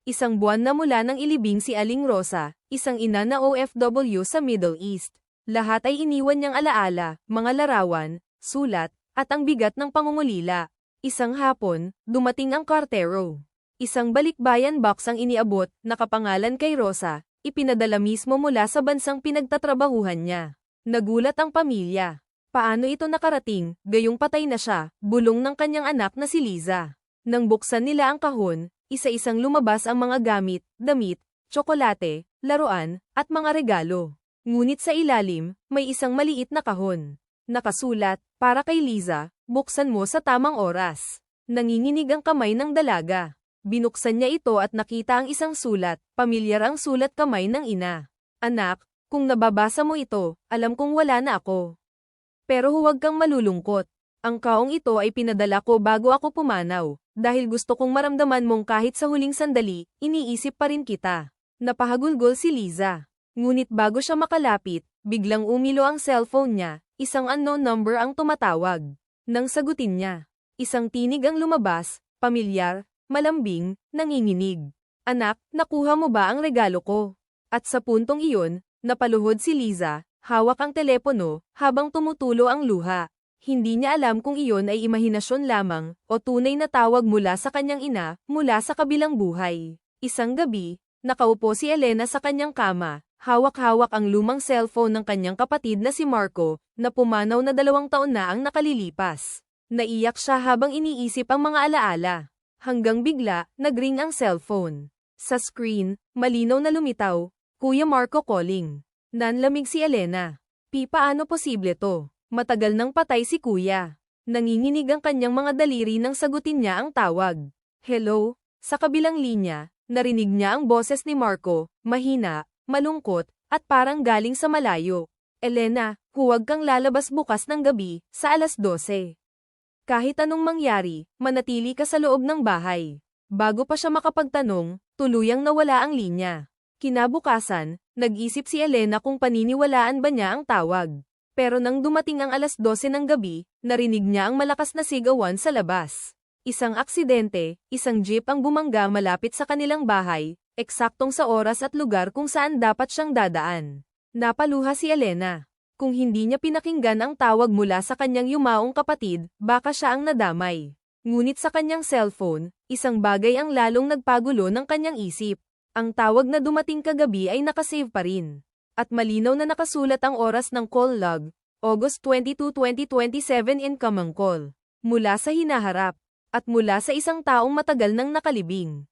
Isang buwan na mula nang ilibing si Aling Rosa, isang ina na OFW sa Middle East. Lahat ay iniwan niyang alaala, mga larawan, sulat, at ang bigat ng pangungulila. Isang hapon, dumating ang kartero. Isang balikbayan box ang iniabot, nakapangalan kay Rosa, ipinadala mismo mula sa bansang pinagtatrabahuhan niya. Nagulat ang pamilya. Paano ito nakarating, gayong patay na siya, bulong ng kanyang anak na si Liza. Nang buksan nila ang kahon, isa-isang lumabas ang mga gamit, damit, tsokolate, laruan, at mga regalo. Ngunit sa ilalim, may isang maliit na kahon. Nakasulat, para kay Liza, buksan mo sa tamang oras. Nanginginig ang kamay ng dalaga. Binuksan niya ito at nakita ang isang sulat, pamilyar ang sulat kamay ng ina. Anak, kung nababasa mo ito, alam kong wala na ako. Pero huwag kang malulungkot. Ang kaong ito ay pinadala ko bago ako pumanaw, dahil gusto kong maramdaman mong kahit sa huling sandali, iniisip pa rin kita. Napahagulgol si Liza. Ngunit bago siya makalapit, biglang umilo ang cellphone niya, isang unknown number ang tumatawag. Nang sagutin niya, isang tinig ang lumabas, pamilyar, malambing, nanginginig. Anak, nakuha mo ba ang regalo ko? At sa puntong iyon, napaluhod si Liza, hawak ang telepono, habang tumutulo ang luha. Hindi niya alam kung iyon ay imahinasyon lamang, o tunay na tawag mula sa kanyang ina, mula sa kabilang buhay. Isang gabi, nakaupo si Elena sa kanyang kama, hawak-hawak ang lumang cellphone ng kanyang kapatid na si Marco, na pumanaw na 2 taon na ang nakalilipas. Naiyak siya habang iniisip ang mga alaala. Hanggang bigla, nagring ang cellphone. Sa screen, malinaw na lumitaw, Kuya Marco calling. Nanlamig si Elena. Paano posible to? Matagal nang patay si Kuya. Nanginginig ang kanyang mga daliri nang sagutin niya ang tawag. Hello? Sa kabilang linya, narinig niya ang boses ni Marco, mahina, malungkot, at parang galing sa malayo. Elena, huwag kang lalabas bukas ng gabi, sa 12:00. Kahit anong mangyari, manatili ka sa loob ng bahay. Bago pa siya makapagtanong, tuluyang nawala ang linya. Kinabukasan, nag-isip si Elena kung paniniwalaan ba niya ang tawag. Pero nang dumating ang 12:00 ng gabi, narinig niya ang malakas na sigawan sa labas. Isang aksidente, isang jeep ang bumangga malapit sa kanilang bahay, eksaktong sa oras at lugar kung saan dapat siyang dadaan. Napaluha si Elena. Kung hindi niya pinakinggan ang tawag mula sa kanyang yumaong kapatid, baka siya ang nadamay. Ngunit sa kanyang cellphone, isang bagay ang lalong nagpagulo ng kanyang isip. Ang tawag na dumating kagabi ay nakasave pa rin. At malinaw na nakasulat ang oras ng call log, August 22, 2027 incoming call. Mula sa hinaharap, at mula sa isang taong matagal nang nakalibing.